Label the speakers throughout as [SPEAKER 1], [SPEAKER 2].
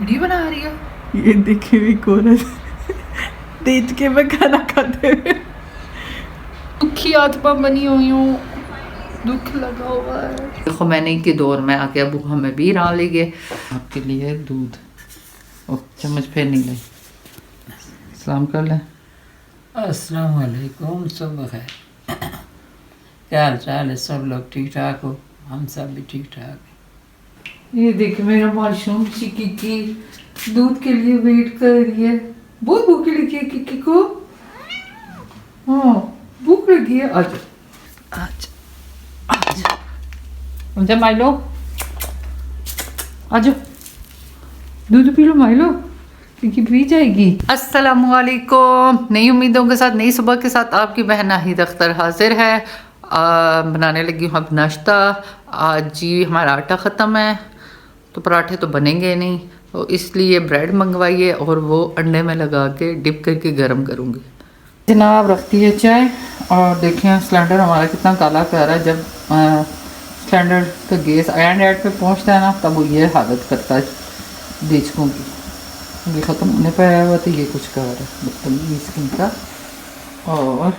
[SPEAKER 1] Video बना रही हो?
[SPEAKER 2] ये देखी हुई कोरस देख के मैं खाना खाते हुए
[SPEAKER 1] दुखी आत्मा बनी हुई हूँ, दुख लगा हुआ है। देखो मैंने के दौर में आके अबू हमें भी रहा ले गए आपके लिए दूध और चम्मच फिर नहीं लाई। सलाम कर लें।
[SPEAKER 3] अस्सलाम वालेकुम, सब है। क्या हाल चाल है? सब लोग ठीक ठाक हो? हम सब भी ठीक ठाक हैं।
[SPEAKER 1] ये देखिए मेरा मासूम सी किकी दूध के लिए वेट कर रही है। बहुत भूख लगी है किकी को। हाँ भूख लगी है। आज आज आज मुझे माइलो आज दूध पी लो माइलो क्योंकि पी जाएगी। अस्सलामुअलैकुम। नई उम्मीदों के साथ नई सुबह के साथ आपकी बहन नाहिद अख्तर हाजिर है। बनाने लगी हूँ अब नाश्ता। आज जी हमारा आटा ख़त्म है तो पराठे तो बनेंगे नहीं, तो इसलिए ब्रेड मंगवाई है और वो अंडे में लगा के डिप करके गर्म करूँगी। जनाब रखती है चाय और देखें सिलेंडर हमारा कितना काला प्यारा है। जब सिलेंडर का गैस एंड पे पहुँचता है ना तब वो ये हालत करता है बेचकों की। ये ख़त्म होने पर आया हुआ तो ये कुछ कर रहा है बदतमीज़ का। और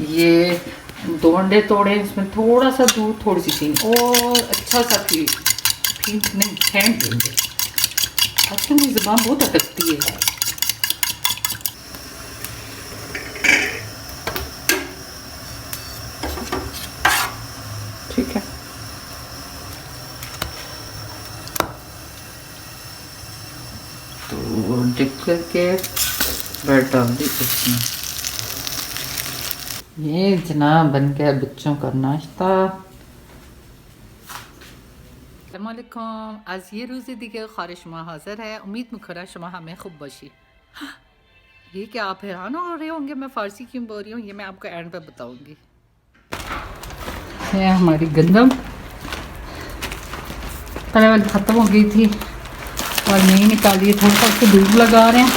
[SPEAKER 1] ये 2 अंडे तोड़े, इसमें थोड़ा सा दूध थोड़ी सी चीनी और अच्छा सा फीट नहीं फेंट देंगे। अच्छा मेरी ज़बान बहुत अटकती है। ठीक है तो डिप करके ब्रेड डाल दी इसमें। ये जनाब बन गया बच्चों का नाश्ता। अस्सलामुअलैकुम। आज ये रोज़े दिखे ख़ारिश माह हाज़िर है। उम्मीद मुखरा शुमा हमें खूब बशी। ये क्या आप हैरान हो रहे होंगे मैं फ़ारसी क्यों बोल रही हूँ, ये मैं आपको एंड पे बताऊँगी। ये हमारी गंदम पहले वाली ख़त्म हो गई थी और नहीं निकाली, थोड़ा सा उसको दूध लगा रहे हैं।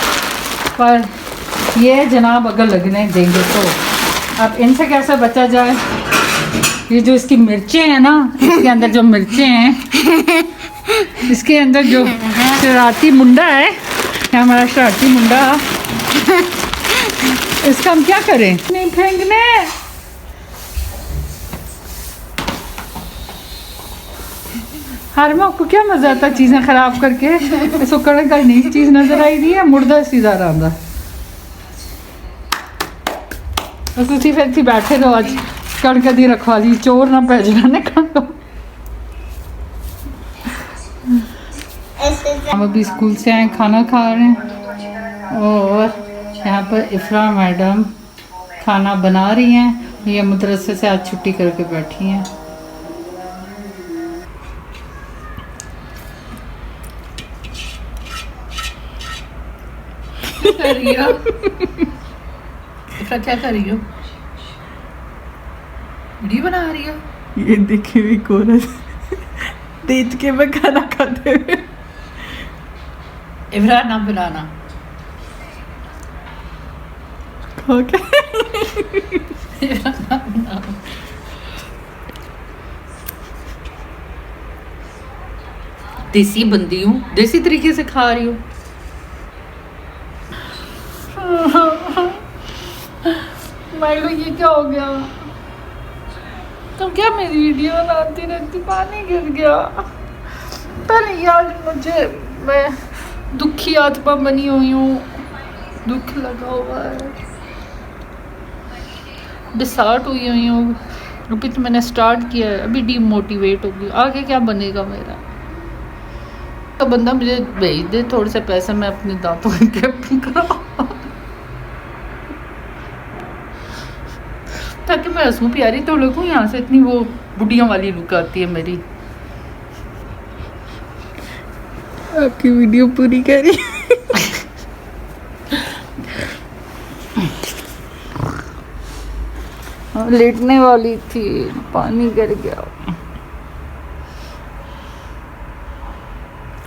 [SPEAKER 1] पर ये जनाब अगर लगने देंगे तो अब इनसे कैसे बचा जाए। ये जो इसकी मिर्चें हैं ना, इसके अंदर जो मिर्चें हैं, इसके अंदर जो शरारती मुंडा है, या हमारा शरारती मुंडा, इसका हम क्या करें? नहीं फेंकने। हर में आपको क्या मजा आता चीज़ें ख़राब करके। इसको कड़क का नई चीज़ नज़र आई थी है मुर्दा सीधा रहा। बस उसी फिर थी बैठे तो आज कड़क दी रखवाली चोर ना पै जाने का। हम अभी स्कूल से आए, खाना खा रहे हैं और यहाँ पर इफ़रा मैडम खाना बना रही हैं। ये मदरसे से आज छुट्टी करके बैठी हैं। क्या कर रही हो इफ़रा? क्या कर रही हो? वीडियो बना रही हो?
[SPEAKER 2] ये देखी हुई कोरस देख के मैं खाना खाते हुए
[SPEAKER 1] इफ़रा ना बुलाना। इफ़रा ना बुलाना। देसी बंदी हूँ, देसी तरीके से खा रही हूँ। माइलो ये क्या हो गया? तुम क्या मेरी वीडियो बनाती रहती? पानी गिर गया। पहले यार मुझे, मैं दुखी आत्मा बनी हुई हूँ, दुख लगा हुआ है, डिसार्ट हुई हुई हूँ। अभी तो मैंने स्टार्ट किया है, अभी डीमोटिवेट हो गई। आगे क्या बनेगा मेरा? तो बंदा मुझे भेज दे थोड़े से पैसे, मैं अपने दांतों की कैपिंग कराऊँ ताकि मैं हंसूं प्यारी तो लगूं। यहाँ से इतनी वो बुढ़िया वाली लुक आती है मेरी।
[SPEAKER 2] आपकी वीडियो पूरी करी।
[SPEAKER 1] लेटने वाली थी, पानी गिर गया।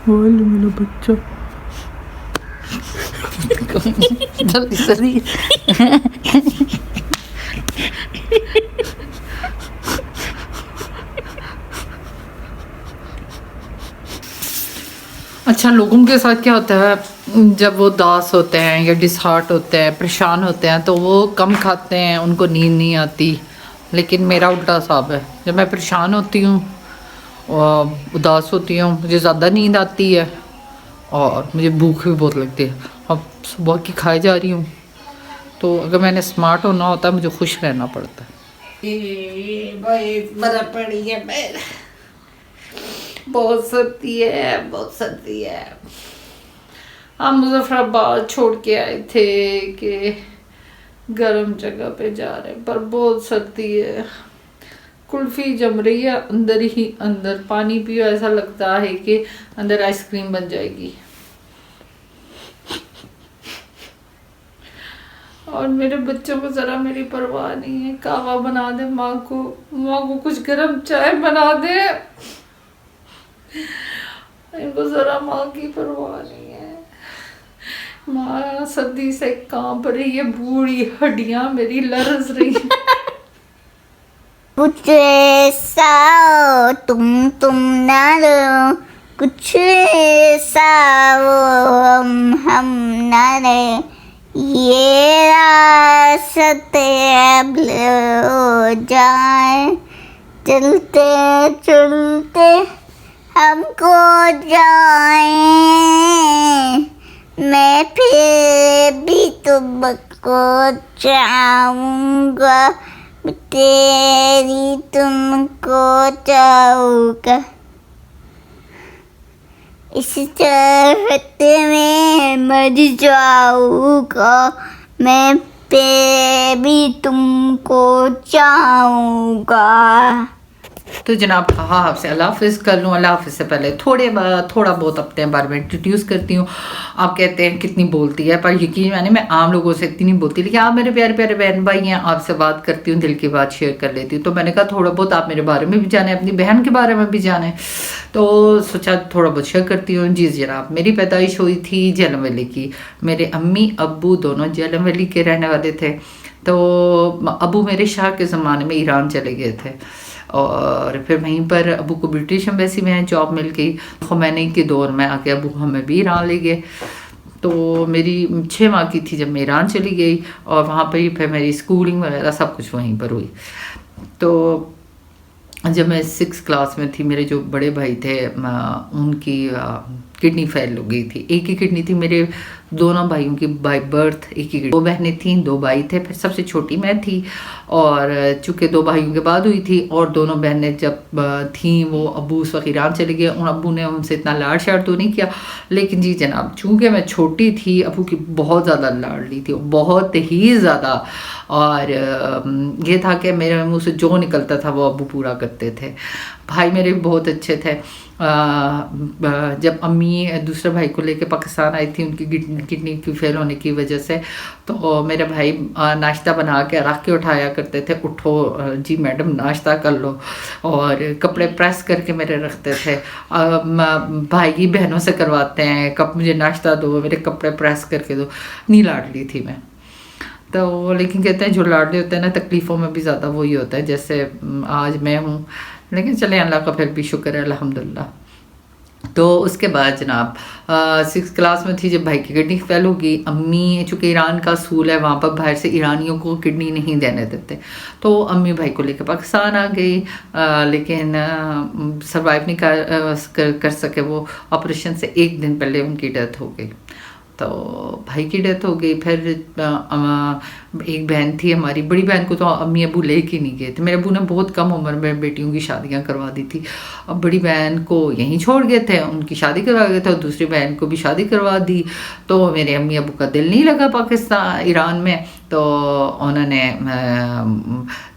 [SPEAKER 2] बोल मेरा बच्चा
[SPEAKER 1] जल्दी सही। अच्छा, लोगों के साथ क्या होता है, जब वो उदास होते हैं या डिसहार्ट होते हैं, परेशान होते हैं, तो वो कम खाते हैं, उनको नींद नहीं आती। लेकिन मेरा उल्टा हिसाब है, जब मैं परेशान होती हूँ और उदास होती हूँ, मुझे ज़्यादा नींद आती है और मुझे भूख भी बहुत लगती है। अब सुबह की खाई जा रही हूँ, तो अगर मैंने स्मार्ट होना होता है, मुझे खुश रहना पड़ता है। बहुत सर्दी है, बहुत सर्दी है। हम मुजफ्फराबाद छोड़ के आए थे कि गर्म जगह पे जा रहे हैं, पर बहुत सर्दी है। कुल्फी जम रही है अंदर ही अंदर, पानी पियो ऐसा लगता है कि अंदर आइसक्रीम बन जाएगी। और मेरे बच्चों को जरा मेरी परवाह नहीं है। कहवा बना दे माँ को कुछ गर्म चाय बना दे, इनको जरा माँ की परवाह नहीं है। माँ सर्दी से कांप रही है, बूढ़ी हड्डियां मेरी लरस रही है।
[SPEAKER 4] कुछ ऐसा हो तुम ना रो, कुछ ऐसा हो हम ना रहे, ये रास्ते अब हो जाए, चलते चलते हमको जाए, मैं फिर भी तुमको चाहूँगा, तेरी तुमको चाहूँगा, इस चाहत में मर जाऊँगा, मैं फिर भी तुमको चाहूँगा।
[SPEAKER 1] तो जनाब कहा आपसे अल्लाह हाफिज़ कर लूँ। अल्लाह हाफिज़ से पहले थोड़ा बहुत अपने बारे में इंट्रोड्यूस करती हूँ। आप कहते हैं कितनी बोलती है, पर यकीन माने मैं आम लोगों से इतनी नहीं बोलती, लेकिन आप मेरे प्यारे प्यारे बहन भाई हैं, आपसे बात करती हूँ, दिल की बात शेयर कर लेती हूँ। तो मैंने कहा थोड़ा बहुत आप मेरे बारे में भी जाने, अपनी बहन के बारे में भी जाने, तो सोचा थोड़ा बहुत शेयर करती हूँ। जी जनाब, मेरी पैदाइश हुई थी झेलम वैली की। मेरे अम्मी अब्बू दोनों झेलम वैली के रहने वाले थे। तो अबू मेरे शाह के ज़माने में ईरान चले गए थे और फिर वहीं पर अबू को ब्रिटिश एम्बेसी में जॉब मिल गई। ख़ुमैनी के दौर में आके अबू हमें भी ईरान ले गए। तो मेरी 6 माह की थी जब मैं ईरान चली गई और वहाँ पर ही फिर मेरी स्कूलिंग वगैरह सब कुछ वहीं पर हुई। तो जब मैं 6th क्लास में थी, मेरे जो बड़े भाई थे उनकी किडनी फेल हो गई थी। एक ही किडनी थी, मेरे दोनों भाइयों की बाय बर्थ एक ही किडनी। 2 बहनें थीं, 2 भाई थे, फिर सबसे छोटी मैं थी। और चूँकि 2 भाइयों के बाद हुई थी और दोनों बहनें जब थीं वो अबू उस वक्त ईरान चले गए। उन अबू ने उनसे इतना लाड़ शाड़ तो नहीं किया, लेकिन जी जनाब चूँकि मैं छोटी थी, अबू की बहुत ज़्यादा लाड़ ली थी, बहुत ही ज़्यादा। और ये था कि मेरे मुँह से जो निकलता था वो अबू पूरा करते थे। भाई मेरे भी बहुत अच्छे थे। जब अम्मी दूसरे भाई को लेके पाकिस्तान आई थी उनकी किडनी की फेल होने की वजह से, तो मेरे भाई नाश्ता बना के रख के उठाया करते थे, उठो जी मैडम नाश्ता कर लो, और कपड़े प्रेस करके मेरे रखते थे। भाई की बहनों से करवाते हैं, कब मुझे नाश्ता दो, मेरे कपड़े प्रेस करके दो। नहीं लाडली थी मैं तो, लेकिन कहते हैं जो लाडले होते हैं ना तकलीफ़ों में भी ज़्यादा वही होता है, जैसे आज मैं हूँ। लेकिन चले अल्लाह का फिर भी शुक्र है अल्हम्दुलिल्लाह। तो उसके बाद जनाब 6th क्लास में थी जब भाई की किडनी फेल होगी। अम्मी चूँकि ईरान का असूल है, वहाँ पर बाहर से ईरानियों को किडनी नहीं देने देते, तो अम्मी भाई को लेकर पाकिस्तान आ गई। लेकिन सर्वाइव नहीं कर सके वो। ऑपरेशन से 1 दिन पहले उनकी डेथ हो गई। तो भाई की डेथ हो गई। फिर एक बहन थी हमारी, बड़ी बहन को तो अम्मी अबू ले के नहीं गए थे। मेरे अबू ने बहुत कम उम्र में बेटियों की शादियां करवा दी थी। अब बड़ी बहन को यहीं छोड़ गए थे, उनकी शादी करवा गए थे, और दूसरी बहन को भी शादी करवा दी। तो मेरे अम्मी अबू का दिल नहीं लगा पाकिस्तान ईरान में, तो उन्होंने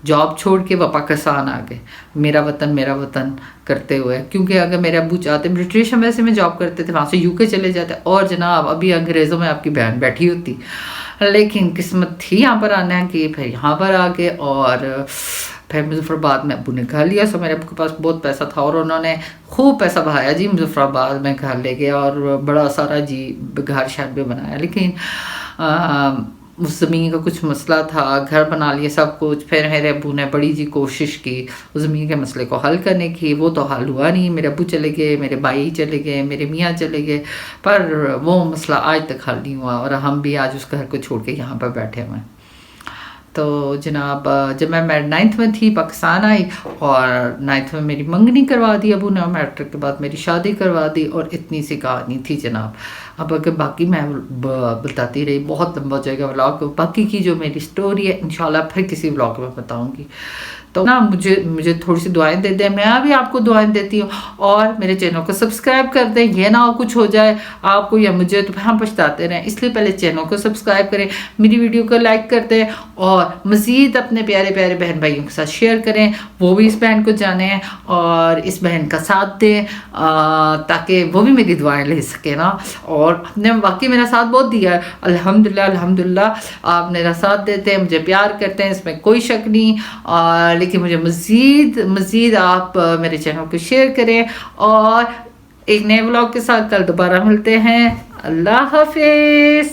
[SPEAKER 1] जॉब छोड़ के वह पाकिस्तान आ गए, मेरा वतन करते हुए। क्योंकि अगर मेरे अबू चाहते ब्रिटिश एम्बेसी में जॉब करते थे, वहाँ से यूके चले जाते और जनाब अभी अंग्रेज़ों में आपकी बहन बैठी होती। लेकिन किस्मत थी यहाँ पर आना कि फिर यहाँ पर आ गए। और फिर मुजफ्फराबाद में अबू ने घर लिया। सो मेरे अबू के पास बहुत पैसा था और उन्होंने खूब पैसा बहाया जी, मुजफ्फराबाद में घर ले गया और बड़ा सारा जी घर शहर में बनाया। लेकिन उस ज़मीन का कुछ मसला था, घर बना लिए सब कुछ। फिर मेरे अब्बू ने बड़ी जी कोशिश की उस ज़मीन के मसले को हल करने की, वो तो हल हुआ नहीं। मेरे अब्बू चले गए, मेरे भाई चले गए, मेरे मियाँ चले गए, पर वो मसला आज तक हल नहीं हुआ और हम भी आज उस घर को छोड़ के यहाँ पर बैठे हुए हैं। तो जनाब जब मैं 9th में थी पाकिस्तान आई और 9th में मेरी मंगनी करवा दी अबू ने, मैट्रिक के बाद मेरी शादी करवा दी और इतनी सी कहानी थी जनाब। अब अगर बाकी मैं बताती रही बहुत लंबा हो जाएगा व्लॉग, बाकी की जो मेरी स्टोरी है इंशाल्लाह फिर किसी व्लॉग में बताऊंगी। तो ना मुझे थोड़ी सी दुआएं दे दें, मैं भी आपको दुआएं देती हूँ और मेरे चैनल को सब्सक्राइब कर दें। ये ना हो कुछ हो जाए आपको या मुझे तो हम पछताते रहें, इसलिए पहले चैनल को सब्सक्राइब करें, मेरी वीडियो को लाइक कर दें और मज़ीद अपने प्यारे प्यारे बहन भाइयों के साथ शेयर करें, वो भी इस बहन को जाने और इस बहन का साथ दें ताकि वो भी मेरी दुआएं ले सके ना। और आपने वाकई मेरा साथ बहुत दिया है, अल्हम्दुलिल्लाह अल्हम्दुलिल्लाह। आप मेरा साथ देते हैं, मुझे प्यार करते हैं, इसमें कोई शक नहीं। लेकिन मुझे मज़ीद आप मेरे चैनल को शेयर करें और एक नए व्लॉग के साथ कल दोबारा मिलते हैं। अल्लाह हाफिज़।